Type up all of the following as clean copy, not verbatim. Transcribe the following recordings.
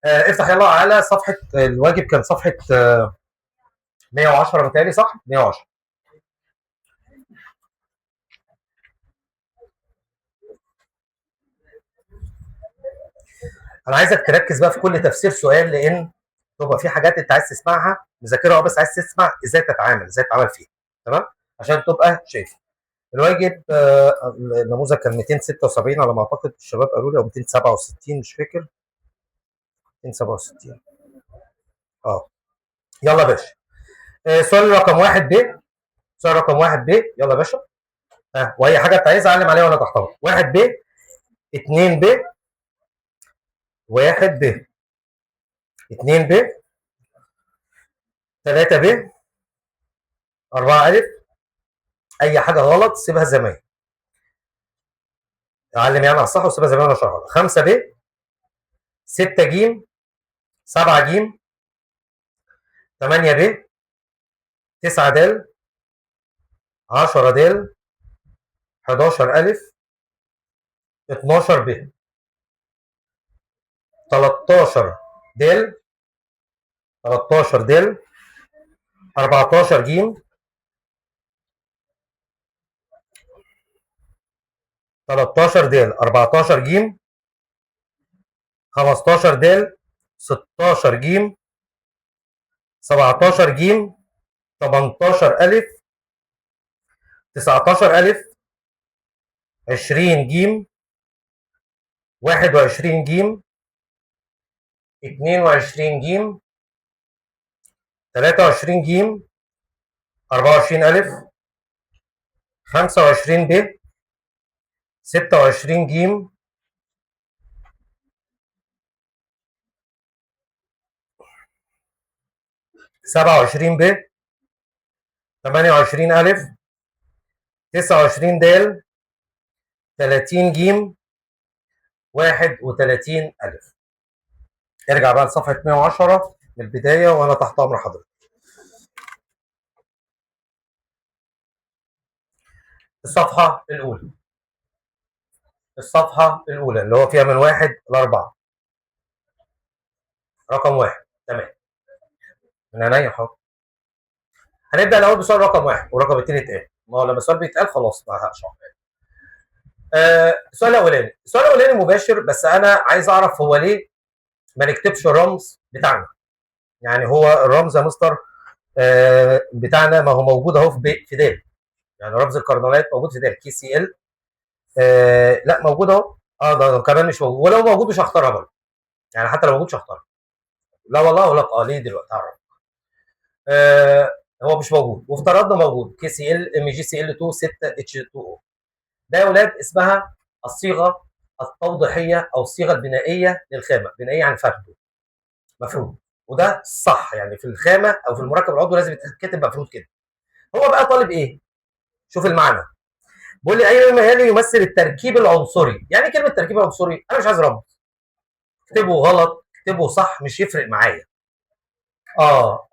افتح يلا على صفحه الواجب، كان صفحه 110 متهيألي، صح؟ 110. انا عايزك تركز بقى في كل تفسير سؤال، لان تبقى في حاجات انت عايز تسمعها مذاكرها، بس عايز تسمع ازاي تتعامل، ازاي تتعامل فيها. تمام؟ عشان تبقى شايف الواجب. النموذج كان 276 على ما اعتقد، الشباب قالوا لي، او 267 مش فاكر. 267. اه. يلا يا باشا. سؤال رقم واحد ب. سؤال رقم واحد ب. يلا يا باشا. واي حاجه انت عايزها علم عليها وانا تحتها. واحد ب، 2 ب، واحد ب، 2 ب، 3 ب، 4 الف. اي حاجه غلط سيبها زي ما هي. علم يعني على الصح وسيبها زي ما انا شرحها. 5 ب، 6 ج، 7 ج، 8 ب، 9 د، 10 د، 11 الف، 12 ب، 13 د، 13 د، 14 ج، 13 د، 14 ج، 15 د، 16 ج، 17 ج، 18 الف، 19 الف، 20 ج، 21 ج، 22 ج، 23 ج، 24 الف، 25 ب، 26 ج، 27 ب، 28 الف، 29 د، 30 ج، 31 الف. ارجع بقى لصفحه 110 من البدايه وانا تحت امر حضرتك. الصفحه الاولى. الصفحه الاولى اللي هو فيها من 1 ل 4. رقم 1. تمام. من عينيا حاضر. هنبدا الاول بسؤال رقم 1 ورقم 2 اتقال. ما هو لما السؤال بيتقال خلاص ما هشرح. السؤال الاولاني. السؤال الاولاني مباشر، بس انا عايز اعرف هو ليه ما نكتبش الرمز بتاعنا. يعني هو الرمز يا مستر بتاعنا ما هو موجود اهو في د. يعني رمز الكربونات موجود في د كي سي ال. لا موجود اهو. ده كمان مش موجود، ولو موجود مش هختارها برضه. يعني حتى لو موجود مش هختارها. لا والله اقول لك ليه دلوقتي هعرف. هو مش موجود، وافترضنا موجود كي سي ال ام جي سي ال 2 6 اتش 2 او. ده يا اولاد اسمها الصيغه التوضيحيه او الصيغه البنائيه للخامه. بنائيه عن فرد، مفروض. وده صح، يعني في الخامه او في المركب العضوي لازم يتكتب مفروض كده. هو بقى طالب ايه؟ شوف المعنى. بيقول لي اي ما يلي يمثل التركيب العنصري. يعني كلمه تركيب عنصري انا مش عايز رمز. اكتبه غلط اكتبه صح مش يفرق معايا.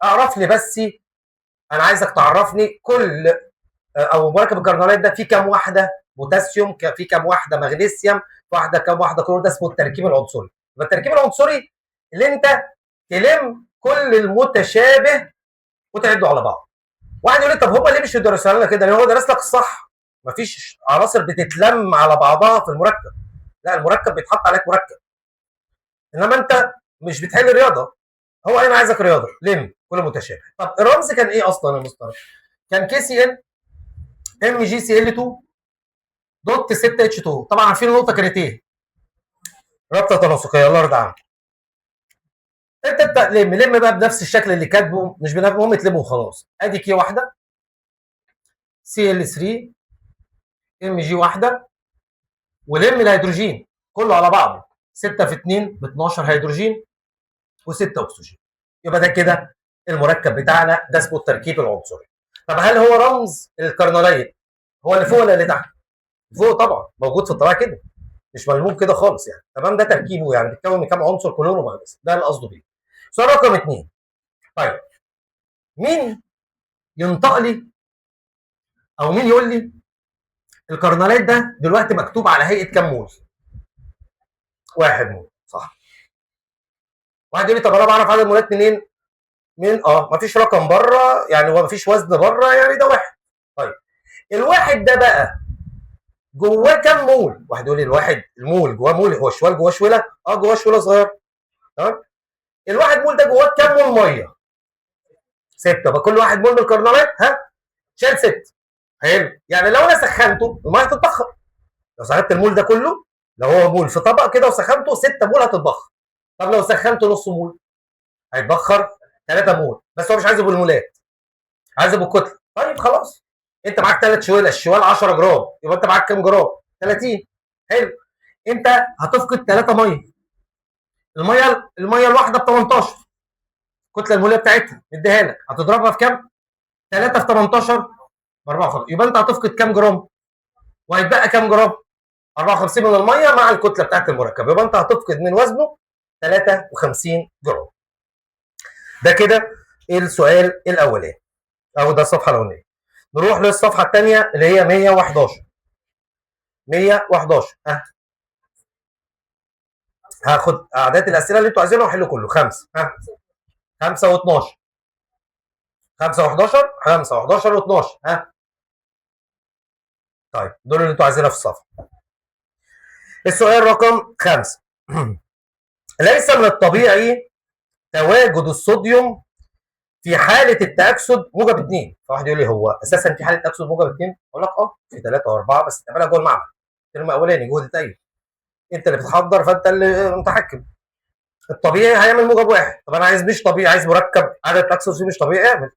اعرف لي بس. انا عايزك تعرفني كل او مركب الكربونات ده فيه كام واحده بوتاسيوم، فيه كام واحده مغنيسيوم، واحده كام واحده كلور. ده اسمه التركيب العنصري. يبقى التركيب العنصري اللي انت تلم كل المتشابه وتعده على بعض. واحد يقول لي طب هما ليه مش يدرسوا لنا كده؟ لان هو درس لك الصح. مفيش عناصر بتتلم على بعضها في المركب. لا، المركب بيتحط عليك مركب. انما انت مش بتحل رياضه. هو انا عايزك رياضه لم كل متشابه. طب الرمز كان ايه اصلا يا مستر؟ كان كي سي ال ام جي سي ال 2 دوت 6 اتش 2. طبعا عارفين النقطه كانت ايه؟ رابطه تناسقيه. الله يرضى عنك. انت لم بقى بنفس الشكل اللي كاتبه، مش المهم تلمه وخلاص. ادي كي واحده، سي ال 3، ام جي واحده، ولم الهيدروجين كله على بعضه. 6 في 2 ب 12 هيدروجين و6 اكسجين. يبقى ده كده المركب بتاعنا. ده اسمه التركيب العنصري. طب هل هو رمز الكرنوليت هو اللي فوق ولا اللي تحت؟ فوق طبعا، موجود في الطبيعه كده، مش ملموم كده خالص يعني. تمام. ده تركيبه، يعني بيتكون من كام عنصر كلور ومغنيسيوم. ده اللي قصده بيه. سؤال رقم 2. طيب مين ينطق لي او مين يقول لي الكرنوليت ده دلوقتي مكتوب على هيئه كام مول؟ 1 مول. صح. واحد يقول لي طب انا بعرف عدد المولات منين؟ مفيش رقم بره، يعني هو مفيش وزن بره، يعني ده واحد. طيب الواحد ده بقى جواه كام مول؟ واحد يقول لي الواحد المول جواه مول، هو الشوال جواه شوله؟ جواه شوله صغيره. تمام. الواحد مول ده جواه كام مول ميه؟ 6. يبقى كل واحد مول من الكرنلات شال 6. حلو، يعني لو انا سخنته الميه هتتبخر. لو سخنت المول ده كله، لو هو مول في طبق كده وسخنته 6 مول هتتبخر. طب لو سخنته نص مول هيتبخر 3 مول، بس هو مش عايزه بالمولات، عايزه بالكتله. طيب خلاص، انت معاك 3 شوال، الشوال 10 جرام، يبقى انت معاك كام جرام؟ 30. حلو، انت هتفقد 3 ميه. الميه الواحده ب 18، الكتله الموليه بتاعتها مديها لك، هتضربها في كام؟ 3 في 18 ب 54، يبقى انت هتفقد كام جرام؟ وهيتبقى كام جرام؟ 54 من الميه مع الكتله بتاعت المركب، يبقى انت هتفقد من وزنه 53 جرام. ده كده السؤال الاولاني، او ده الصفحه الاولانيه. نروح للصفحه الثانيه اللي هي 111. 111 هاخد اعداد الاسئله اللي انتوا عايزينها واحله كله. 5 5 و12، 5 و11، 5 و11 و12. طيب دول اللي انتوا عايزينها في الصفحه. السؤال رقم 5. ليس من الطبيعي تواجد الصوديوم في حاله التاكسد موجب 2. فواحد يقول لي هو اساسا في حاله تاكسد موجب 2؟ اقول لك في 3 و4، بس تعملها جوه المعمل. الترم الاولاني جهد تأييد، انت اللي بتحضر فانت اللي متحكم. الطبيعي هيعمل موجب 1. طب انا عايز مش طبيعي، عايز مركب عدد تاكسد فيه مش طبيعي، اعمل.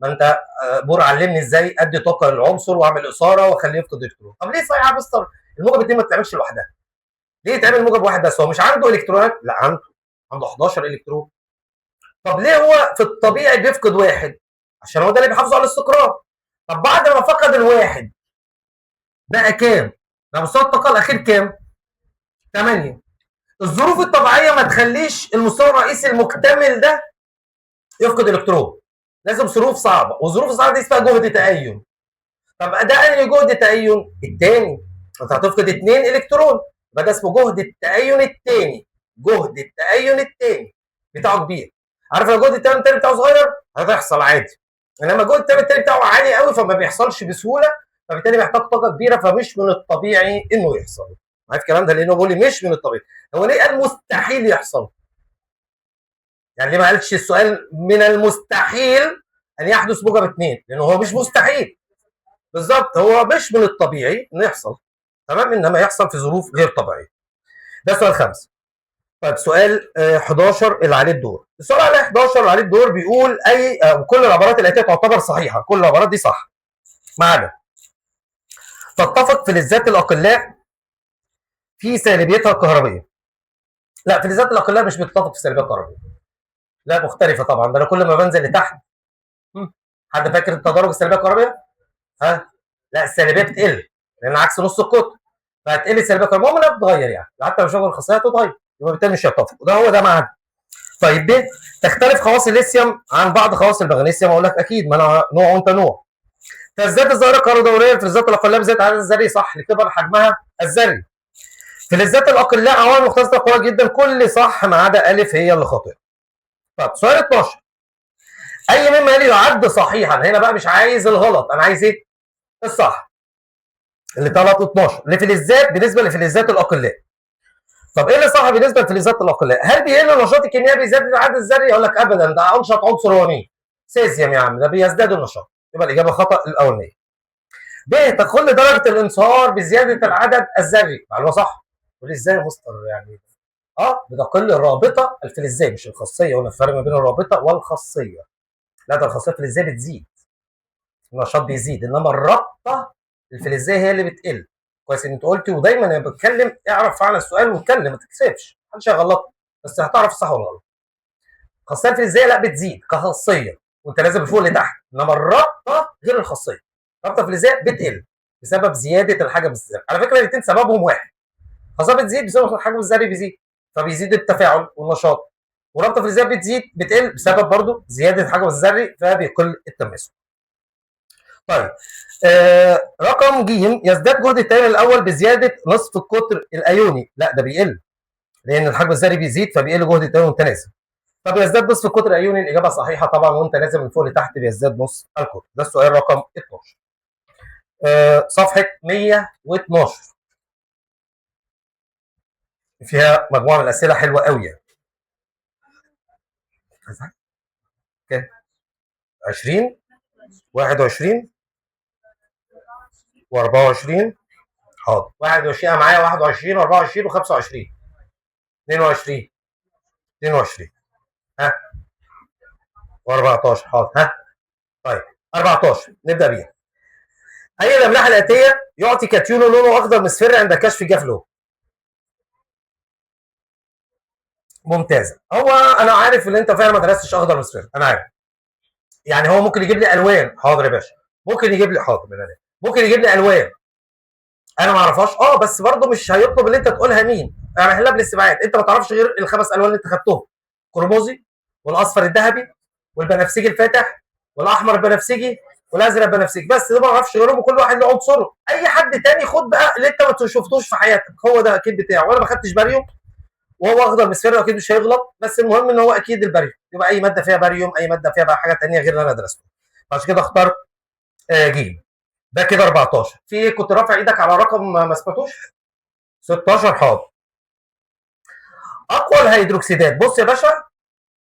ما انت بور علمني ازاي ادي طاقه للعنصر واعمل اثاره واخليه يفقد الكترون. طب ليه صحيح يا مستر الموجب 2 ما تتعملش لوحدها؟ ليه يتعمل موجب 1 بس؟ هو مش عنده الكترونات؟ لا عنده 11 الكترون. طب ليه هو في الطبيعي بيفقد 1؟ عشان هو ده اللي بيحافظ على الاستقرار. طب بعد ما فقد الواحد بقى كام؟ ده مستوى الطاقه الاخير كام؟ 8. الظروف الطبيعيه ما تخليش المستوى الرئيسي المكتمل ده يفقد الكترون، لازم ظروف صعبه، والظروف الصعبه دي اسمها جهد تأين. طب ده انهي جهد تأين؟ الثاني. انت هتفقد 2 الكترون، يبقى ده اسمه جهد التأين الثاني. جهد التأين الثاني بتاعه كبير. عارف لو جهد التأين الثاني بتاعه صغير هتحصل عادي، انما جهد التأين الثاني بتاعه عالي قوي فما بيحصلش بسهوله، فبالتالي محتاج طاقه كبيره، فمش من الطبيعي انه يحصل. عارف الكلام ده لانه بيقول لي مش من الطبيعي. هو ليه قال مستحيل يحصل؟ يعني ليه ما قالش السؤال من المستحيل ان يحدث موجب 2؟ لانه هو مش مستحيل. بالظبط، هو مش من الطبيعي انه يحصل، تمام، انما يحصل في ظروف غير طبيعيه. ده سؤال 5. طيب سؤال 11 اللي عليه الدور. السؤال عليه 11 اللي عليه الدور بيقول اي كل العبارات الاتيه تعتبر صحيحه، كل العبارات دي صح ما عدا تتفق فلزات الاقلاء في سالبيتها الكهربيه. لا، فلزات الاقلاء مش بتتفق في سالبيتها الكهربيه، لا مختلفه طبعا. ده انا كل ما بنزل لتحت، حد فاكر التدرج السالبيه الكهربيه؟ لا، السالبيه بتقل لان عكس نص القطر، فهتقل السالبيه الكهربائيه. المهم انها بتتغير، يعني حتى لو شغل الخاصيه هتتغير، يبقى بالتالي مش هيتفق، وده هو ده معانا. طيب ب تختلف خواص الليثيوم عن بعض خواص المغنيسيوم. اقول لك اكيد، ما انا نوع وانت نوع. فلزات الظاهره الكهرودوريه الفلزات الاقلاء بذات عدد الذري صح لكبر حجمها الذري. فلزات الاقلاء عوامل مختلفه قويه جدا، كل صح ما عدا الف هي اللي خاطئه. طب سؤال 12. اي مما يلي يعد صحيحا؟ هنا بقى مش عايز الغلط، انا عايز ايه؟ الصح. اللي طلعت 12 لفلزات بالنسبه لفلزات الاقلاء. طب ايه اللي صح بالنسبه لفلزات الاقلاء؟ هل بيقل النشاط الكيميائي بيزداد العدد الذري؟ اقول لك ابدا، ده انشط عنصر هو مين؟ سيزيوم يا عم، ده بيزداد النشاط. يبقى الاجابه خطا الاولانيه. ب تقل درجه الانصهار بزياده العدد الذري. معلومه صح. تقول ازاي يا مستر يعني؟ بتقل الرابطه الفلزيه مش الخاصيه، هنا الفرق ما بين الرابطه والخاصيه. لا، ده الخاصيه الفلزيه بتزيد، النشاط بيزيد، انما الرابطه الفلزيه هي اللي بتقل. كويس ان انت قلتي، ودايما انا بتكلم اعرف فعلا السؤال واتكلم، ما تكسبش، محدش هيغلطك، بس هتعرف الصح والغلط. الخاصيه الفلزيه لا بتزيد كخاصيه، وانت لازم فوق لتحت، انما الرابطه غير الخاصيه. الرابطه الفلزيه بتقل بسبب زياده الحجم الذري. على فكره الاثنين سببهم واحد، الخاصيه بتزيد بسبب الحجم الذري بيزيد، فبيزيد التفاعل والنشاط، والرابطه الفلزيه بتقل بسبب برضه زياده الحجم الذري فبيقل التماسك. طيب رقم ج يزداد جهد التيار الاول بزياده نصف القطر الايوني. لا، ده بيقل لان الحجم الذري بيزيد فبيقل جهد التيار المتناسب. طب يزداد نصف القطر الايوني؟ الاجابه صحيحه طبعا، وانت نازل من فوق لتحت بيزداد نصف القطر. ده السؤال رقم 12. صفحه 112 فيها مجموعه من الاسئله حلوه قوي يعني. كام؟ 20 21 و24. حاضر. 21 انا معايا 21 و24 و25 22 22 ها و14. حاضر. ها طيب 14 نبدا بيها. اي الاملاح الاتيه يعطي كاتيون لونه اخضر مصفر عند كشف جفله؟ ممتازه. هو انا عارف ان انت فعلا ما درستش اخضر مصفر، انا عارف. يعني هو ممكن يجيب لي الوان. حاضر يا باشا. ممكن يجيب لي حاضر من هنا. ممكن يجيب لي الوان انا ما اعرفهاش، بس برضه مش هيطلب اللي انت تقولها مين. انا هحلها بالاستبعاد. انت ما تعرفش غير الخمس الوان اللي انت خدتهم: كرموزي، والاصفر الذهبي، والبنفسجي الفاتح، والاحمر البنفسجي، والازرق البنفسجي. بس ده ما اعرفش غيرهم، وكل واحد له عنصره. اي حد تاني خد بقى اللي انت ما شفتوش في حياتك، هو ده اكيد بتاعه. وانا ما خدتش باريوم، وهو اخضر مصفر اكيد مش هيغلط. بس المهم ان هو اكيد الباريوم، يبقى اي ماده فيها باريوم، اي ماده فيها بقى حاجه ثانيه غير اللي انا درسته. عشان كده اخترت جيم. ده كده 14. في إيه؟ كنت رافع ايدك على رقم ما سمعتوش. 16. حاضر. اقوى الهيدروكسيدات. بص يا باشا،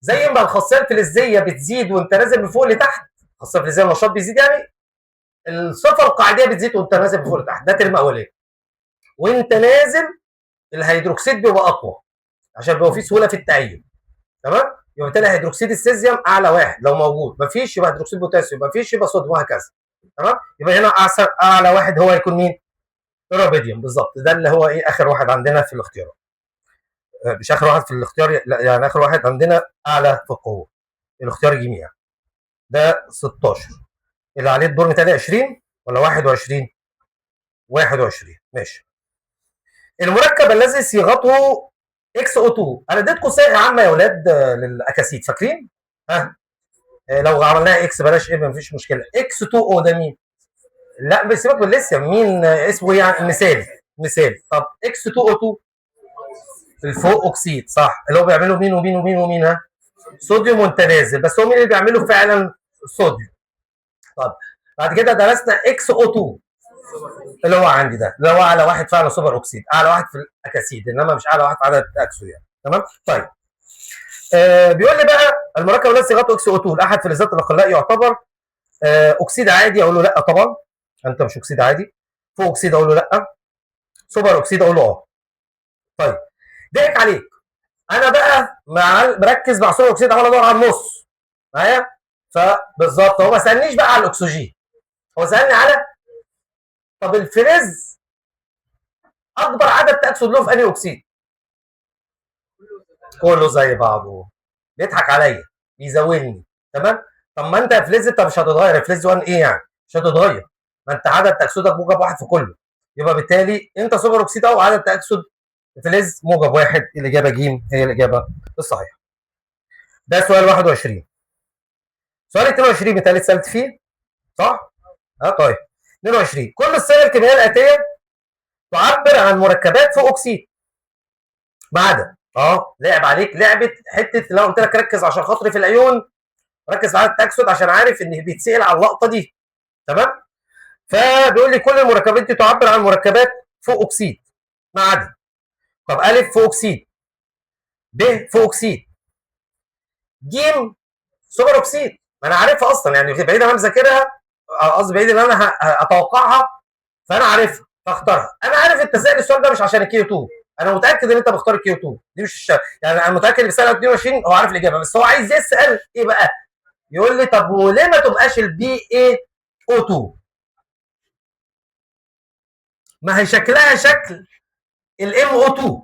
زي ما الخاصيه الفلزيه بتزيد وانت نازل من فوق لتحت، الخاصيه الفلزيه النشاط بيزيد يعني، الصفه القاعديه بتزيد وانت نازل من فوق لتحت. ده ترم اولاني. وانت نازل الهيدروكسيد بيبقى اقوى عشان بيبقى فيه سهوله في التعيين. تمام. يبقى بالتالي هيدروكسيد السيزيوم اعلى واحد، لو موجود. مفيش يبقى هيدروكسيد بوتاسيوم، مفيش يبقى صوديوم، وهكذا. تمام. يبقى هنا اعلى واحد هو يكون مين؟ الرابيديوم. بالظبط. ده اللي هو ايه اخر واحد عندنا في الاختيار. مش اخر واحد في الاختيار، لا يعني اخر واحد عندنا اعلى في القوه. الاختيار جميع. ده 16. اللي عليه الدور مثالي 20 ولا 21؟ 21. ماشي. المركب الذي صيغته اكس او 2. انا اديتكم صيغه عامه يا اولاد للاكاسيد، فاكرين؟ ها لو عملناها اكس بلاش ام مفيش مشكله. اكس 2 او ده مين؟ لا بس سيبك من لسه مين اسمه ايه يعني. مثال. طب اكس 2 او 2 الفوق اكسيد صح، اللي هو بيعملوا مين ومين ومين ومين؟ ها صوديوم وانت نازل. بس هو مين اللي بيعمله فعلا؟ صوديوم. طب بعد كده درسنا اكس او 2 اللي هو عندي ده، اللي هو اعلى واحد فعلا سوبر اوكسيد، اعلى واحد في الاكاسيد، انما مش اعلى واحد في عدد التاكسد يعني. تمام. طيب بيقول لي بقى المركب الذي صيغته اكس او 2 احد فلزات الاقلاء يعتبر اكسيد عادي؟ اقول له لا طبعا، انت مش اكسيد عادي. فوق اكسيد اقول له لا. سوبر اكسيد اقول له طيب ضحك عليك. انا بقى مركز مع سوبر اكسيد عمال ادور على النص معايا. فبالظبط هو ما سالنيش بقى على الاكسجين، هو سالني على طب الفلز اكبر عدد تاكسد له في انهي اكسيد؟ كله زي بعضه. بيضحك عليا، بيزاولني. تمام. طب ما انت فلز انت مش هتتغير، فلز 1 ايه يعني؟ مش هتتغير. ما انت عدد تاكسدك موجب واحد في كله. يبقى بالتالي انت سوبر اكسيد او عدد تاكسد فلز موجب واحد. الاجابه ج هي الاجابه الصحيحه. ده سؤال 21. سؤال 22 بالتالي اتسالت فيه صح؟ طيب 22. كل الصيغ الكيميائيه الاتيه تعبر عن مركبات فوق اكسيد ما عدا لعب عليك لعبه حته. لو قلت لك ركز عشان خاطري في العيون، ركز على التاكسد عشان عارف ان بيتسال على اللقطه دي. تمام. فبيقول لي كل المركبات دي تعبر عن مركبات فوق اكسيد ما عدا. طب ا فوق اكسيد، ب فوق اكسيد، ج سوبر اكسيد. ما انا عارفها اصلا يعني، بعيد انا مذاكرها، قصدي بعيد ان انا اتوقعها، فانا عارفها فاختارها. انا عارف انت سائل السؤال ده مش عشان الكيو 2، انا متاكد ان انت مختار الكيو 2 دي مش يعني. انا متاكد ان بيسال 22 هو عارف الاجابه، بس هو عايز يسال ايه بقى؟ يقول لي طب وليه ما تبقاش البي اي او 2؟ ما هي شكلها شكل الام او 2.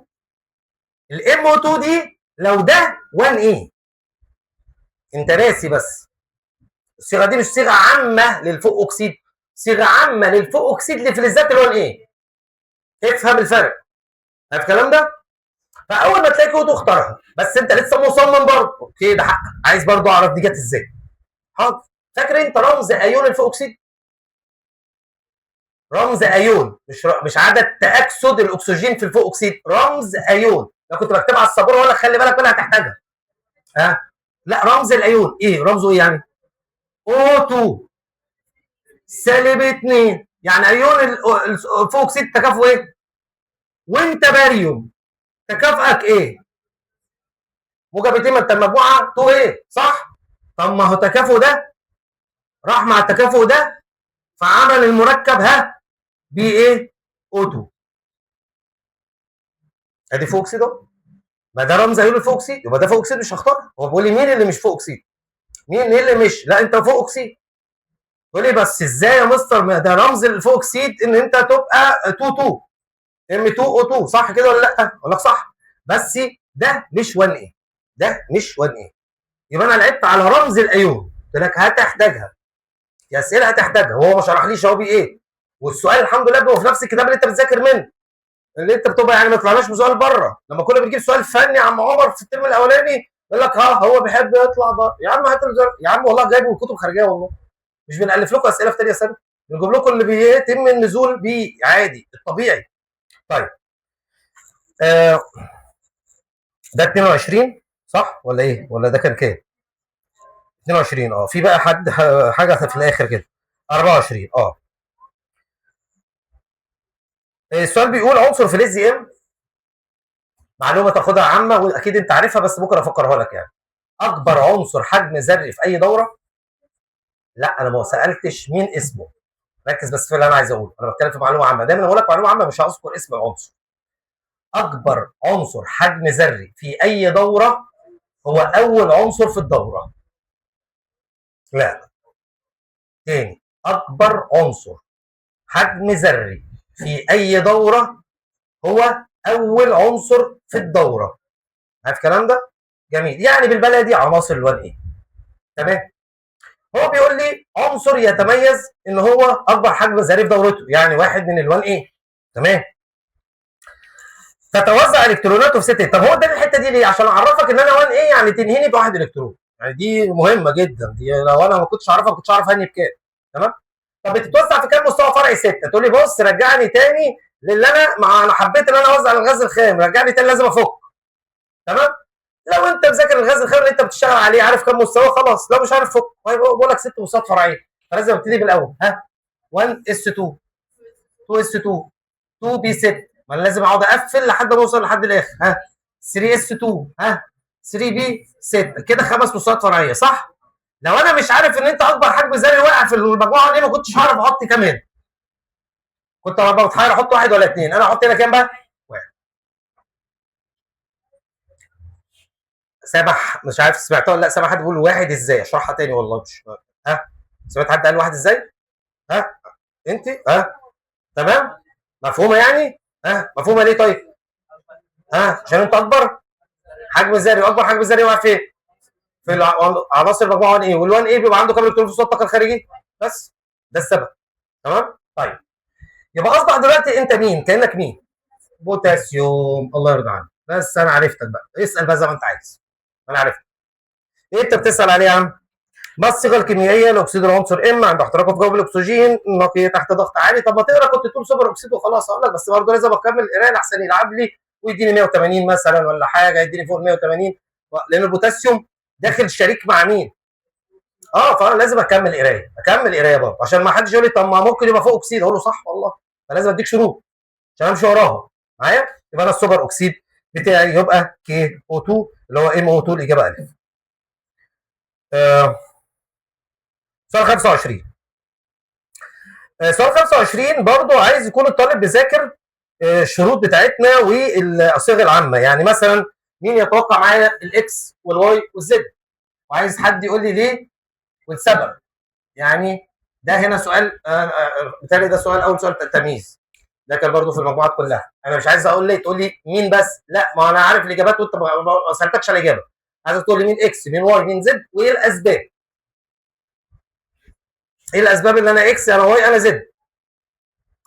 الام او 2 دي لو ده 1 اي انت ناسي. بس الصيغه دي مش صيغه عامه للفوق اكسيد، صيغه عامه للفوق اكسيد لفلزات ال1 اي. افهم الفرق. عارف الكلام ده؟ فاول ما تلاقي كود اختارها، بس انت لسه مصمم برضه. اوكي ده حقك، عايز برضه اعرف دي جت ازاي. حاضر. فاكر انت رمز ايون الفوق اكسيد؟ رمز ايون مش عدد تاكسد الاكسجين في الفوق اكسيد، رمز ايون. لو كنت بكتبها على السبوره ولا خلي بالك منها هتحتاجها. لا رمز الايون ايه رمزه ايه يعني؟ O2 سالب 2 يعني ايون الفوق اكسيد تكافؤه ايه؟ وانت باريوم تكافئك ايه؟ موجبتين، ما انت المجموعه 2 ايه صح؟ طب ما هو التكافؤ ده راح مع التكافؤ ده فعمل المركب بي ايه؟ O2 ادي فوق اكسيد اهو. ما ده رمز ايون الفوق اكسيد يبقى ده فوق اكسيد مش هختار. هو بيقول لي مين اللي مش فوق اكسيد؟ مين اللي مش؟ لا انت فوق اكسيد. يقول لي بس ازاي يا مستر؟ ما ده رمز الفوق اكسيد ان انت تبقى 2 2 M2O2 صح كده ولا لا؟ اقول لك صح بس ده مش 1 a ده مش 1 a. يبقى انا لعبت على رمز الايون قلت لك هتحتاجها في اسئله هتحتاجها وهو ما شرحليش هو بيه ايه. والسؤال الحمد لله بيبقى في نفس الكتاب اللي انت بتذاكر منه اللي انت بتبقى يعني ما طلعناش بسؤال بره. لما كنا بنجيب سؤال فني يا عم عمر في الترم الاولاني يقول لك هو بيحب يطلع بره. يا عم هات يا عم والله جايبه من كتب خارجيه والله مش بنالف لكم اسئله في ثانيه سنه بنجيب لكم اللي بيتم النزول بيه عادي الطبيعي. طيب ده 22 صح ولا ايه؟ ولا ده كان كام؟ 22 في بقى حاجه في الاخر كده 24 السؤال بيقول عنصر فلز ام معلومه تاخدها عامه واكيد انت عارفها بس ممكن افكرها لك يعني. اكبر عنصر حجم ذري في اي دوره. لا انا ما سالتش مين اسمه. ركز بس في اللي انا عايز اقوله. انا بتكلم في معلومه عامه دايما اقول لك معلومه عامه مش هذكر اسم العنصر. اكبر عنصر حجم ذري في اي دوره هو اول عنصر في الدوره. لا تاني اكبر عنصر حجم ذري في اي دوره هو اول عنصر في الدوره. عارف الكلام ده؟ جميل يعني بالبلدي عناصر ال1 ايه. تمام. هو بيقول لي عنصر يتميز ان هو اكبر حجم ذري في دورته يعني واحد من ال1 ايه. تمام. تتوزع الكتروناته في 6. طب هو ده الحته دي ليه؟ عشان اعرفك ان انا 1 ايه يعني تنهيني بواحد الكترون. يعني دي مهمه جدا دي لو انا ما كنتش اعرفها ما كنتش اعرف هني بكام. تمام. طب بتتوزع في كام مستوى فرعي 6؟ تقول لي بص رجعني تاني للي انا حبيت ان انا اوزع الغاز الخام رجعني تاني لازم افك. تمام. لو انت مذاكر الغاز الخام اللي انت بتشتغل عليه عارف كام مستوى خلاص لو مش عارف فك. بقول لك 6 مستويات فرعيه فلازم ابتدي بالاول 1 اس 2 2 اس 2 2 بي 6 ما انا لازم اقعد اقفل لحد ما اوصل لحد الاخر 3 اس 2 3 بي 6 كده 5 مستويات فرعيه صح؟ لو انا مش عارف ان انت اكبر حجم ذري واقع في المجموعه دي ما كنتش هعرف احط كمان. كنت ببقى بتحاير احط واحد ولا اثنين. انا احط هنا كام بقى؟ واحد. سامح مش عارف سمعتها ولا لا. سامح حد بيقول واحد ازاي؟ اشرحها تاني والله مش سمعت حد قال واحد ازاي؟ انت تمام مفهومه يعني؟ مفهومه ليه طيب؟ عشان انت اكبر حجم ذري واكبر حجم ذري واقع فين؟ في عناصر المجموعه 1 ايه وال1 ايه بيبقى عنده كام الكترون في الطاقه الخارجي بس ده السبب. تمام. طيب يبقى اصبح دلوقتي انت مين؟ كانك مين؟ بوتاسيوم. الله يرضى عنك. بس انا عرفتك بقى اسال بقى زي ما انت عايز. انا عرفت ايه انت بتسال عليه يا عم؟ ما الصيغه الكيميائيه لاكسيد العنصر ام عند احتراقه في جو الاكسجين نقي تحت ضغط عالي. طب ما تقرا كنت تقول سوبر اكسيد وخلاص. اقول لك بس برضه لازم اكمل القرايه احسن يلعب لي ويديني 180 مثلا ولا حاجه يديني فوق 180 لان البوتاسيوم داخل شريك مع مين؟ فانا لازم اكمل قرايه برضه عشان ما حدش يقول لي طب ما ممكن يبقى فوق اكسيد. اقول له صح والله فلازم اديك شروط عشان امشي وراها معايا. يبقى انا السوبر اكسيد بتاعي يبقى كي او 2 اللي هو ام او 2 الاجابه الف. سؤال 25. سؤال 25 برضو عايز يكون الطالب بيذاكر الشروط بتاعتنا والصيغ العامه. يعني مثلا مين يتوقع معايا الاكس والواي والزد وعايز حد يقول لي ليه والسبب. يعني ده هنا سؤال بالتالي ده سؤال اول سؤال تمييز. ده كان برضو في المجموعات كلها. انا مش عايز اقول لي تقول لي مين بس لا ما انا عارف الاجابات وانت ما سالتكش على الاجابه. عايز تقول لي مين اكس مين واي مين زد وايه الاسباب. ايه الاسباب اللي انا اكس انا واي انا زد.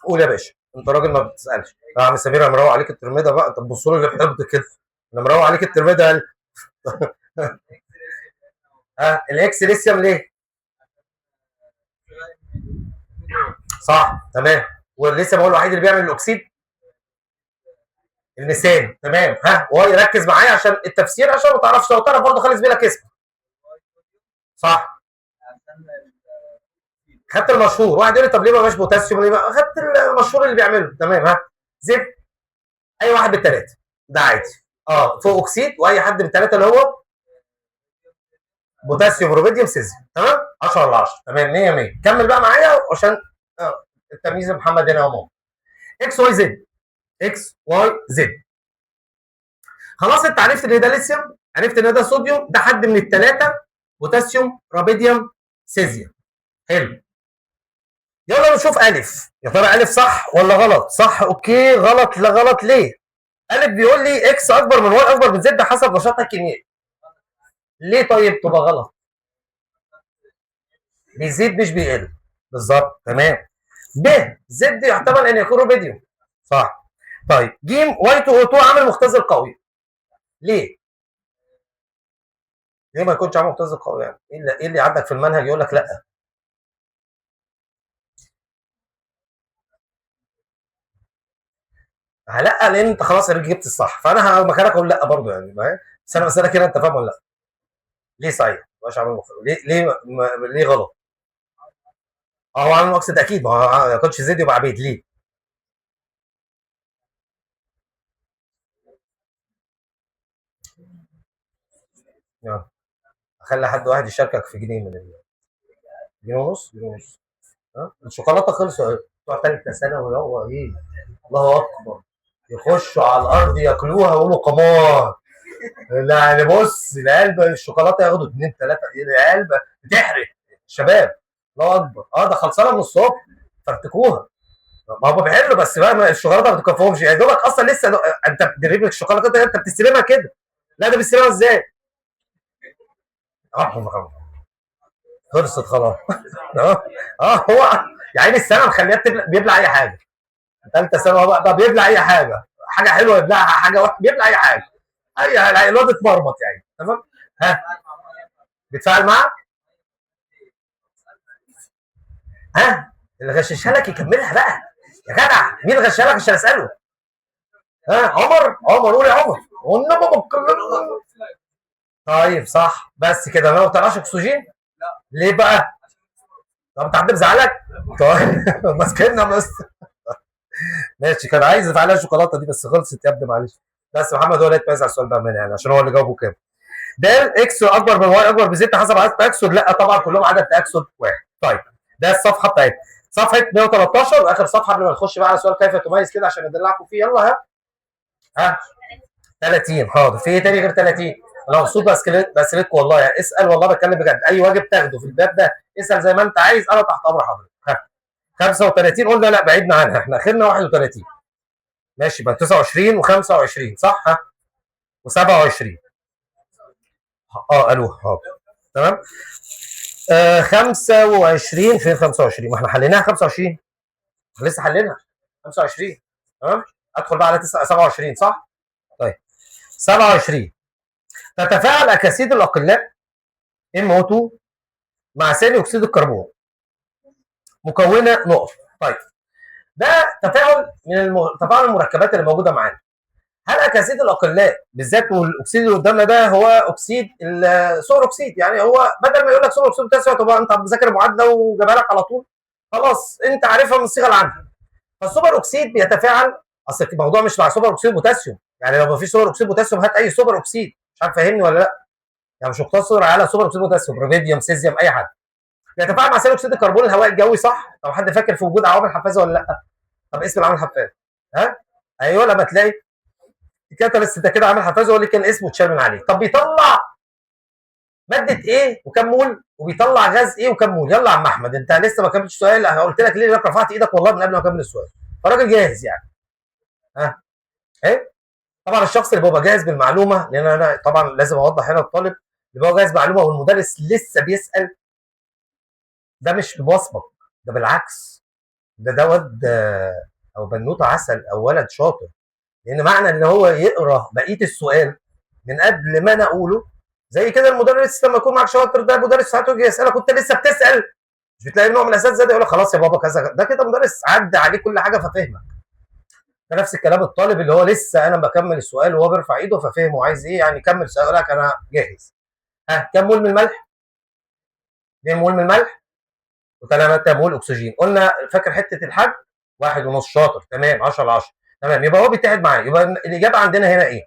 قول يا باشا انت راجل ما بتسالش. يا عم سمير انا مروق عليك الترم ده بقى. انت تبص له اللي بحبط كده. انا مروق عليك الترم ده الاكس ليثيوم ليه؟ صح تمام. والليثيوم هو الوحيد اللي بيعمل الاكسيد المثاني. تمام. واي ركز معايا عشان التفسير عشان ما تعرفش لو تعرف برضه خالص بيلك اسمه. صح. خدت المشهور. واحد يقول لي طب ليه ما بقاش بوتاسيوم؟ ليه بقى؟ خدت المشهور اللي بيعمله. تمام. ها، زد اي واحد بالثلاثه ده عادي. فوق اكسيد واي حد بالثلاثه اللي هو بوتاسيوم روبيديوم سيزيوم. تمام. 10 على 10. تمام. 100 100. كمل بقى معايا عشان التمييز محمد هنا اهو. اكس واي زد. اكس واي زد. خلاص انت عرفت ان ده ليثيوم، عرفت ان ده صوديوم، ده حد من الثلاثه بوتاسيوم رابيديوم سيزيوم. حلو. يلا نشوف الف. يا ترى الف صح ولا غلط؟ صح. اوكي. غلط. لا غلط. ليه؟ الف بيقول لي اكس اكبر من واي اكبر من زد حسب نشاطها الكيميائي. ليه طيب تبقى غلط؟ بيزيد مش بيقل. بالظبط. تمام. ب زد يحتمل ان يكون روبيديوم. صح. طيب ج واي 2 او 2 عامل مختزل قوي. ليه؟ ليه ما يكونش عامل مختزل قوي؟ يعني ايه اللي عندك في المنهج يقول لك لا؟ لا لان انت خلاص جبت الصح، فانا مكانك اقول لا برضه يعني. بس انا بسالك كده انت فاهم ولا لا؟ ليه صحيح؟ مش عامل مختزل. ليه غلط؟ هو عامل مقصد اكيد. ما كنتش زد يبقى عبيد. ليه؟ يعني اخلي حد واحد يشاركك في جنيه من جنيه ونص. جنيه ونص. الشوكولاته خلصوا اهي. بتوع ثالثه ثانوي هو ايه؟ الله اكبر. يخشوا على الارض ياكلوها ويقولوا قمار. لا يعني بص العيال الشوكولاته ياخدوا اثنين ثلاثه. العيال بتحرق الشباب. الله اكبر. ده خلصانه من الصبح. فرتكوها. ما هم بيحلوا بس بقى الشوكولاته ما بتكفهمش يعني. دوبك اصلا لسه انت بتدرب لك الشوكولاته انت بتستلمها كده. لا ده بيستلمها ازاي؟ اه خلصت خلاص. هو يا عيني السنه مخليها بيبلع اي حاجه. ثالثه ثانوي بقى بيبلع اي حاجه. حاجه حلوه يبلعها، حاجه وحشه بيبلع اي حاجه. الواد اتمرمط يعني. تمام. ها، بيتفاعل معاه. اللي غششها لك يكملها بقى. يا جدع مين اللي غششها لك عشان اساله؟ عمر. قول يا عمر. والنبي طيب صح. بس كده ما بتطلعش اكسجين. ليه بقى؟ طب انت حد مزعلك؟ طيب ماسكنا بس. ماشي. كان عايز يفعلها الشوكولاته دي بس خلصت يا ابني معلش. بس محمد هو اللي يتميز على السؤال بامانه يعني عشان هو اللي جاوبه كام. د اكس اكبر من واي اكبر بزد حسب عدد تاكسد. لا طبعا كلهم عدد تاكسد واحد. طيب ده الصفحه بتاعتنا. صفحه 113 واخر صفحه قبل ما نخش بقى على سؤال كيف تميز كده عشان ندلعكم فيه. يلا ها 30. حاضر. في ايه تاني غير 30؟ انا مبسوط باسئلتكم والله يعني. اسال والله بتكلم بجد. اي واجب تاخده في الباب ده اسال زي ما انت عايز. انا تحت امر حضرتك. 35 قلنا لا بعيدنا عنها. احنا اخرنا 31. ماشي بقى 29 و25 صح. و27. قالوها. حاضر. تمام. 25 فين 25؟ ما احنا حليناها 25. احنا لسه حلينها 25. تمام. ادخل بقى على 27 صح؟ طيب 27. تتفاعل اكاسيد الاقلاء MO2 مع ثاني اكسيد الكربون مكونه نقط. طيب ده تفاعل من تفاعل المركبات اللي موجوده معانا. هل اكاسيد الاقلاء بالذات والاكسيد اللي قدامنا ده هو اكسيد السور اكسيد يعني. هو بدل ما يقول لك سور اكسيد بوتاسيوم تبقى انت مذاكر المعادله وجابها لك على طول خلاص انت عارفها من الصيغه العامه. فالسوبر اكسيد بيتفاعل. اصل الموضوع مش مع سوبر اكسيد بوتاسيوم يعني. لو ما فيش سوبر اكسيد بوتاسيوم هات اي سوبر اكسيد. مش عارف فاهمني ولا لا؟ يعني مش مقتصر على سوبر اكسيد بوتاسيوم. روبيديوم سيزيوم اي حد. بيتفاعل مع ثاني اكسيد الكربون الهواء الجوي صح. طب حد فاكر في وجود عوامل حفازه ولا لا؟ طب اسم العامل الحفاز. ايوه لما تلاقي كاتاليست ده كده عامل حفاز هو اللي كان اسمه اتشال من عليه. طب بيطلع ماده ايه وكم مول وبيطلع غاز ايه وكم مول؟ يلا يا عم احمد انت لسه ما كملتش السؤال. انا قلت لك ليه انك رفعت ايدك والله من قبل ما اكمل السؤال. فالراجل جاهز يعني. ايه طبعا الشخص اللي بيبقى جاهز بالمعلومه لان انا طبعا لازم اوضح هنا الطالب اللي بيبقى جاهز بالمعلومه والمدرس لسه بيسال. ده مش بوصمك. ده بالعكس. ده واد او بنوته عسل او ولد شاطر. لان معنى ان هو يقرا بقيه السؤال من قبل ما انا اقوله زي كده. المدرس لما يكون معاك شاطر ده مدرس ساعته يجي يسالك وانت لسه بتسال مش بتلاقي نوع من الاساتذه ده يقول لك خلاص يا بابا كذا. ده كده مدرس عدى عليه كل حاجه ففهمك. ده نفس الكلام الطالب اللي هو لسه انا بكمل السؤال وهو بيرفع ايده ففهم وعايز ايه يعني. كمل سؤالك انا جاهز. كم مول من الملح؟ 2 مول من الملح و3 مول اكسجين. قلنا فاكر حته الحجم 1.5 شاطر تمام 10 على 10 تمام. يبقى هو بيتحد معاه. يبقى الاجابه عندنا هنا ايه؟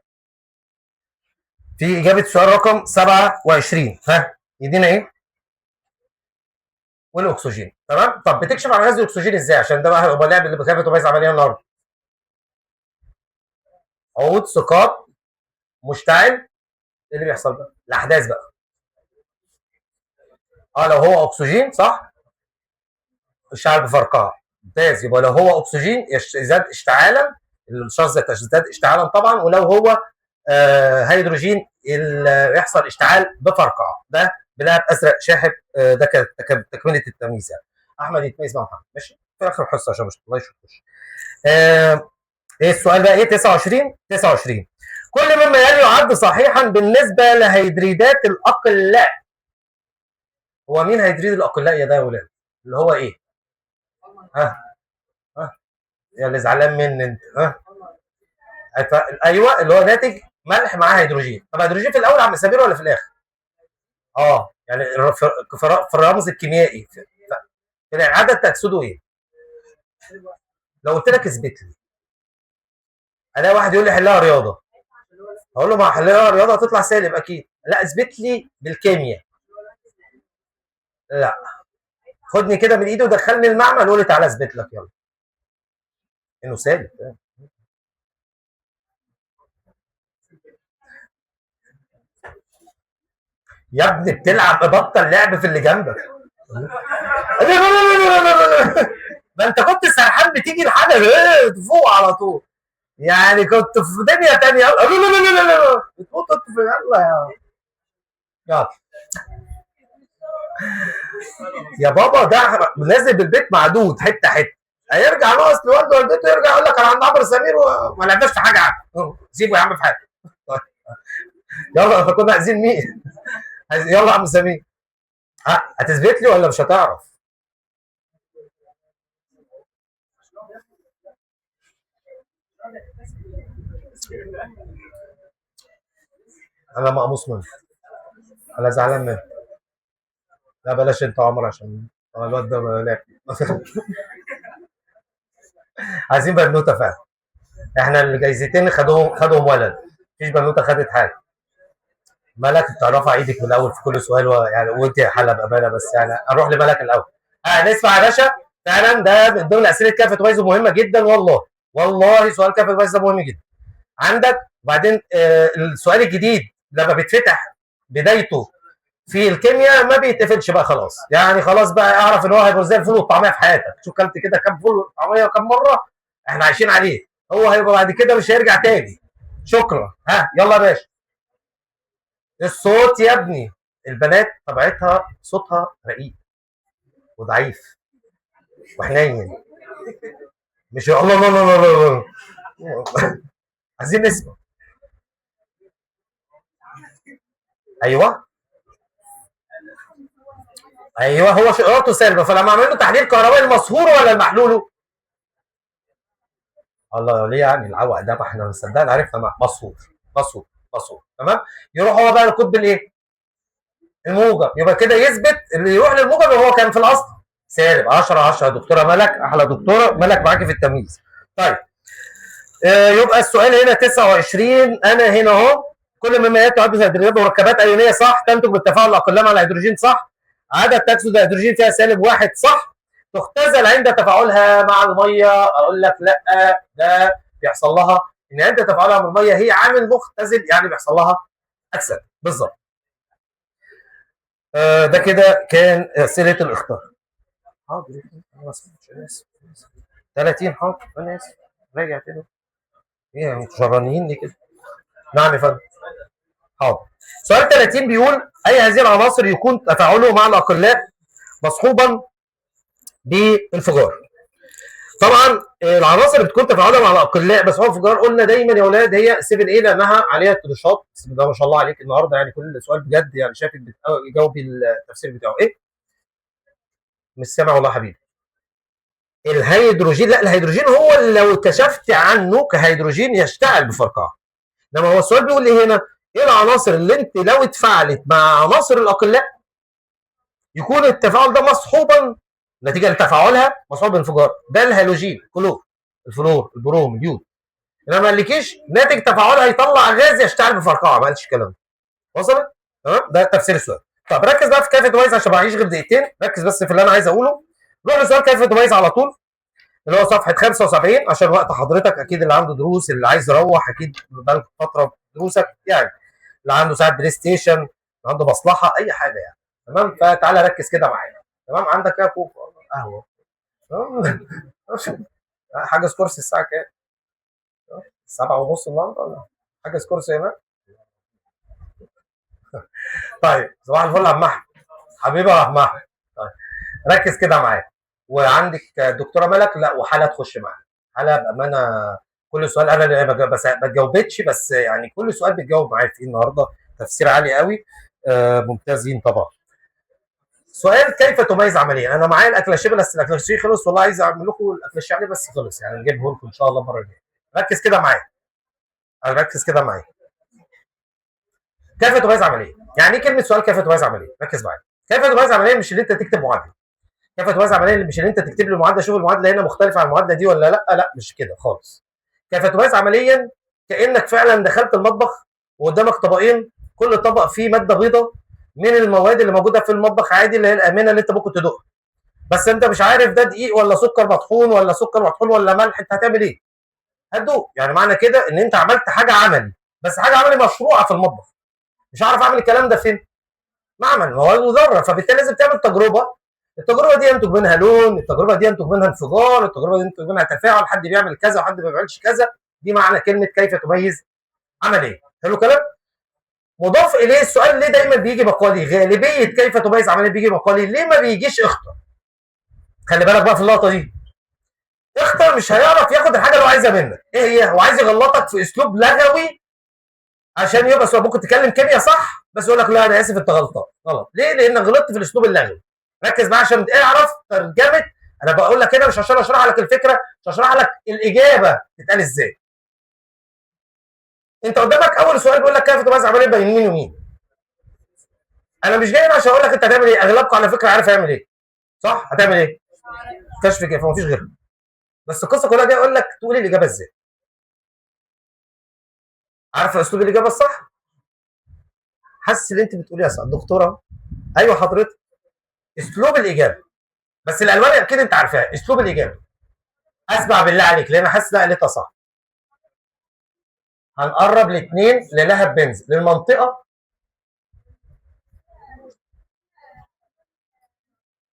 في اجابه سؤال رقم 27 ها يدينا ايه؟ والاكسجين تمام. طب بتكشف عن غاز الاكسجين ازاي؟ عشان ده بقى هيبقى اللعب اللي بخاف تميز عمليه النهارده. عود ثقاب مشتعل. ايه اللي بيحصل بقى؟ الاحداث بقى. لو هو اكسجين صح اشتعل بفرقعه ممتاز. يبقى لو هو اكسجين يزداد اشتعالا، الشخص يزداد اشتعالا طبعا. ولو هو هيدروجين يحصل اشتعال بفرقعه. ده بلاعب ازرق شاحب. ده تكمله التمييز يعني. احمد يتميز مع محمد ماشي في اخر حصه عشان مش الله يشوفوش. ايه السؤال بقى؟ ايه 29 كل مما يلي يعد صحيحا بالنسبه لهيدريدات الاقلاء. هو مين هيدريد الاقلاء يا ده يا ولاد؟ اللي هو ايه؟ ها يا اللي زعلان مني انت. ايوه اللي هو ناتج ملح مع هيدروجين. طب هيدروجين في الاول عم سمير ولا في الاخر؟ يعني في الرمز الكيميائي في العدد تقصده ايه؟ لو قلت لك اثبت لي، الاقي واحد يقول لي حلها رياضه، اقول له ما حلها رياضه هتطلع سالب اكيد. لا اثبت لي بالكيمياء. لا خدني كده من ايدي ودخلني المعمل وقول لي تعالى اثبت لك يلا انه سالب. يا ابني بتلعب بطل لعب في اللي جنبك. ما انت كنت سرحان بتيجي لحاجه تفوق على طول. يعني كنت في دنيا تانية. لا لا لا لا لا بتموت انت في يلا يلا يا بابا. ده نازل بالبيت معدود حته حته. هيرجع ناقص لوالده والدته يرجع يقول لك انا عند عمرو سمير وما لعبناش في حاجه عنه. سيبه يا عم في حاجه. يلا احنا كنا عايزين مين؟ يلا يا عم سمير. هتثبت لي ولا مش هتعرف؟ انا مقموص منه. انا زعلان منه. لا بلاش انت يا عمر عشان الواد ده لعب. عايزين بنوته فعلا. احنا الجايزتين خدهم ولد. مفيش بنوته خدت حاجه. ملك تعرفها ايدك من الاول في كل سؤال يعني وانت حاله بامانه بس يعني اروح لملك الاول. نسمع يا باشا. فعلا ده من ضمن اسئله كافه وايز مهمه جدا والله. والله سؤال كافه وايز ده مهم جدا عندك. وبعدين السؤال الجديد لما بيتفتح بدايته في الكيمياء ما بيتقفلش بقى خلاص. يعني خلاص بقى اعرف ان هو هيبقى زي الفول والطعميه في حياتك. شوف كلت كده كام فول وطعميه وكام مره احنا عايشين عليه. هو هيبقى بعد كده مش هيرجع تاني. شكرا. يلا يا باشا. الصوت يا ابني. البنات طبيعتها صوتها رقيق وضعيف وحنين. مش الله الله الله الله. عايزين نسمع. ايوه هو شعورته سالبه. فلما عملوا له تحليل كهربائي المصهور ولا المحلول؟ الله ليه يعني العوق ده؟ ما احنا مصدقين عرفنا مصهور. مصهور تمام. يروح هو بقى القطب الايه؟ الموجب. يبقى كده يثبت اللي يروح للموجب هو كان في الاصل سالب 10 10. يا دكتوره ملك احلى دكتوره ملك معاكي في التمييز. طيب يبقى السؤال هنا 29. انا هنا اهو. كل مما ياتي عدد هيدروجينات مركبات ايونيه صح تنتج بالتفاعل الاقلام مع الهيدروجين صح. عدد تكسد الهيدروجين فيها -1 صح. تختزل عند تفاعلها مع الميه. اقول لك لا ده بيحصل لها ان عند تفاعلها مع الميه هي عامل مختزل يعني بيحصل لها اكسده بالظبط. ده كده كان اسئله الاختيار. حاضر انا اسف 30 حاضر انا اسف راجع كده. ايه انتوا شرانيين ليه كده؟ نعم يا فندم. حاضر. سؤال 30 بيقول اي هذه العناصر يكون تفاعله مع الاقلاء مصحوبا بانفجار. طبعا العناصر اللي بتكون تفاعلها مع الاقلاء بس هو انفجار قلنا دايما يا اولاد هي 7 ايه لانها عليها نشاط. بسم الله ما شاء الله عليك النهارده يعني كل سؤال بجد يعني شايفك بتجاوبي التفسير بتاعه ايه؟ مش سامع والله يا حبيبي. الهيدروجين. لا الهيدروجين هو اللي لو كشفت عنه كهيدروجين يشتعل بفرقعه. انما هو السؤال بيقول لي هنا ايه العناصر اللي انت لو اتفاعلت مع عناصر الاقلاء يكون التفاعل ده مصحوبا نتيجه لتفاعلها مصحوب بانفجار، ده الهالوجين كلور، الفلور، البروم، اليود. انما ما قالكيش ناتج تفاعلها هيطلع غاز يشتعل بفرقعه، ما قالش الكلام ده. وصلت؟ تمام؟ ده تفسير السؤال. طب ركز بقى في كيف تميز عشان ما معيش غير دقيقتين، ركز بس في اللي انا عايز اقوله. نروح لسؤال كيف تميز على طول، اللي هو صفحه 75 عشان وقت حضرتك، اكيد اللي عنده دروس، اللي عايز يروح اكيد بقالك فتره في دروسك يعني، اللي عنده ساعه بلاي ستيشن، اللي عنده مصلحه، اي حاجه يعني. تمام؟ فتعالى ركز كده معايا. تمام؟ عندك ايه كوب قهوه؟ حاجز كرسي الساعه كام؟ 7:30 النهارده ولا حاجز كرسي هنا؟ طيب صباح الفل يا عم احمد، حبيبي يا عم احمد. طيب ركز كده معايا. وعندك دكتوره ملك، لا وحاله تخش معاها. حاله بامانه كل سؤال انا اللي بس ما تجاوبتش، بس يعني كل سؤال بتجاوب معايا فيه النهارده، تفسير عالي قوي. ممتازين طبعا. سؤال كيف تميز عمليا؟ انا معايا الاكلاشيه بس الاكلاشيه خلص، والله عايز اعمل لكم الاكلاشيه عليه بس خلص، يعني نجيبه لكم ان شاء الله المره الجايه. ركز كده معايا، ركز كده معايا. كيف تميز عمليا؟ يعني ايه كلمه سؤال كيف تميز عمليا؟ ركز معايا. كيف تميز عمليا مش اللي انت تكتب معادله. كيف تميز عمليا مش اللي انت تكتب لي المعادله، شوف المعادله هنا مختلفه عن المعادله دي ولا لا، لا مش كده خالص. كيف تميز عمليا كانك فعلا دخلت المطبخ وقدامك طبقين، كل طبق فيه ماده بيضاء من المواد اللي موجوده في المطبخ عادي، اللي هي الامنه اللي انت ممكن تدوقها، بس انت مش عارف ده دقيق ولا سكر مطحون ولا سكر مطحون ولا ملح، انت هتعمل ايه؟ هتدوق. يعني معنى كده ان انت عملت حاجه عملي، بس حاجه عملي مشروعه في المطبخ. مش عارف اعمل الكلام ده فين؟ معمل مواد مضره، فبالتالي لازم تعمل تجربه. التجربه دي ينتج منها لون، التجربه دي ينتج منها انفجار، التجربه دي ينتج منها تفاعل، حد بيعمل كذا وحد ما بيعملش كذا. دي معنى كلمه كيف تميز عمل ايه. حلو كلام. مضاف اليه السؤال ليه دايما بيجي مقالي، غالبيه كيف تميز عمل ايه بيجي مقالي، ليه ما بيجيش اختر؟ خلي بالك بقى في اللقطه دي. اختر مش هيعرف ياخد الحاجه اللي هو عايزها منك، ايه هي؟ هو عايز يغلطك في اسلوب لغوي عشان يبقى سؤال. ممكن تتكلم كيمياء صح بس يقول لك لا انا اسف انت غلطان غلط، ليه؟ لانك غلطت في الاسلوب اللغوي. ركز معايا عشان اعرف ترجمه. انا بقول لك كده مش عشان اشرح لك الفكره، مش هشرح لك الاجابه تتقال ازاي. انت قدامك اول سؤال بيقول لك كيف تميز عمليه بين مين ومين. انا مش جاي هنا عشان اقول لك انت هتعمل ايه، اغلبكم على فكره عارف هيعمل ايه. صح؟ هتعمل ايه؟ كشف كيف، مفيش غيره. بس القصه كلها جاي اقول لك تقول الاجابه ازاي. عارف اسلوب الاجابه الصح؟ حاسس ان انت بتقولي يا دكتوره. ايوه حضرتك. اسلوب الاجابه، بس الالوان اكيد انت عارفاها. اسلوب الاجابه اسمع بالله عليك لان حاسس لا قالتها صح. هنقرب الاثنين للهب بنز للمنطقه.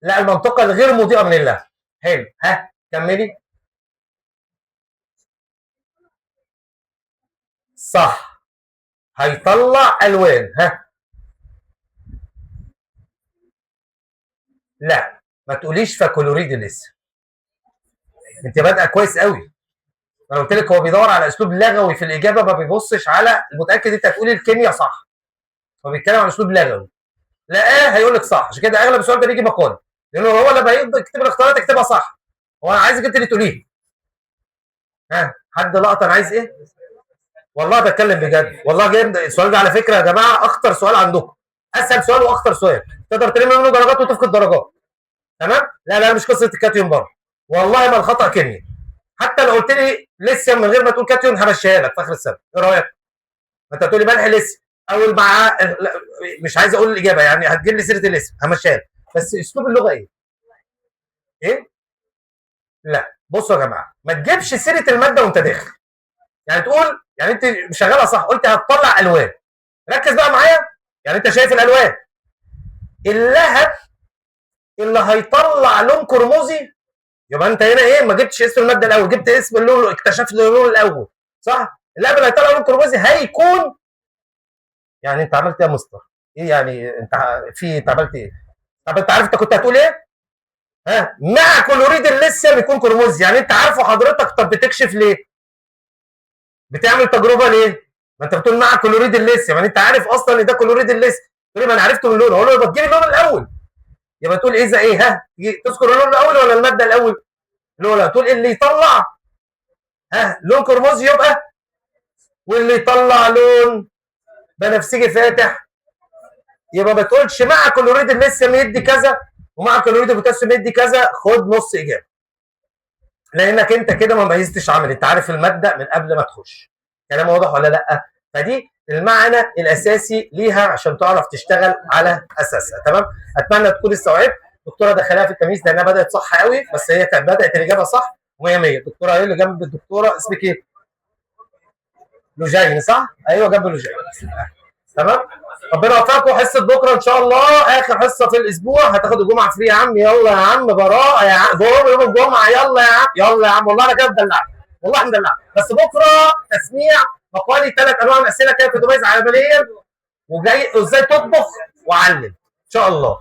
لا المنطقه الغير مضيئه من اللهب. حلو، ها كملي. صح. هيطلع الوان، ها. لا ما تقوليش فكلوريد لسه، انت بادئه كويس قوي. انا قلت لك هو بيدور على اسلوب لغوي في الاجابه، ما بيبصش على المتاكد انت هتقولي الكيمياء صح. هو بيتكلم عن اسلوب لغوي. لقاه هيقول لك صح، عشان كده اغلب السؤال ده بيجي مقالي، لانه هو لما يكتب الاختيارات يكتبها صح. هو انا عايزك انت اللي تقوليه. ها حد لقط انا عايز ايه؟ والله بتكلم بجد، والله جايب السؤال ده على فكره يا جماعه اخطر سؤال عندكم. اسهل سؤال واخطر سؤال، تقدر تلم منه درجات وتفقد درجات. تمام؟ لا لا مش قصه الكاتيون برضه. والله ما الخطا كيمياء. حتى لو قلت لي لسه من غير ما تقول كاتيون همشيها لك في اخر السنه، ايه رايك؟ ما انت هتقول لي ملح لسه اول مع مش عايز اقول الاجابه، يعني هتجيب لي سيره الاسم همشيها لك، بس اسلوب اللغه ايه؟ ايه؟ لا بصوا يا جماعه ما تجيبش سيره الماده وانت داخل. يعني تقول يعني انت شغاله صح، قلت هتطلع الوان. ركز بقى معايا. يعني انت شايف الالوان، اللهب اللي هيطلع لون قرمزي، يبقى انت هنا ايه؟ ما جبتش اسم الماده الاول، جبت اسم اللون، اكتشفت اللون الاول. صح؟ اللهب اللي هيطلع لون قرمزي هيكون، يعني انت عملت ايه يا مستر؟ ايه يعني انت في انت عملت ايه؟ طب انت عارف انت كنت هتقول ايه؟ ها مع كلوريد الليثيوم بيكون قرمزي، يعني انت عارفه حضرتك. طب بتكشف ليه؟ بتعمل تجربه ليه؟ ما انت بتقول مع كلوريد الليثيوم، يعني انت عارف اصلا ان ده كلوريد الليثيوم. تقول لي ما انا عرفته من لونه، اقول له يبقى تجيب اللون الاول. يبقى تقول اذا ايه؟ ها تذكر اللون الاول ولا الماده الاول؟ الاولى. تقول اللي يطلع ها لون قرمزي يبقى، واللي يطلع لون بنفسجي فاتح يبقى ما تقولش مع كلوريد الميثيوم يدي كذا ومع كلوريد البوتاسيوم يدي كذا، خد نص اجابه. لانك انت كده ما ميزتش عمل، انت عارف الماده من قبل ما تخش. كلام واضح ولا لا؟ فدي المعنى الاساسي ليها عشان تعرف تشتغل على اساسها. تمام؟ اتمنى تكون استوعبت. الدكتوره دخلها في التمييز لانها بدات صح قوي، بس هي كانت بدات الاجابه صح 100 100. الدكتوره ايه اللي جنب الدكتوره؟ اسمك ايه؟ لوجين صح؟ ايوه جنب لوجين. تمام؟ ربنا يوفقكم. حصه بكره ان شاء الله اخر حصه في الاسبوع، هتاخدوا جمعه فري يا عم. يلا يا عم براءه يا عم، يوم الجمعه. يلا يا عم، يلا يا عم، والله انا كده مدلعك، والله مدلعك. بس بكره تسميع مقالي 3 انواع من الاسئله كيف تميز عمليا، وجاي ازاي تطبخ وعلم ان شاء الله.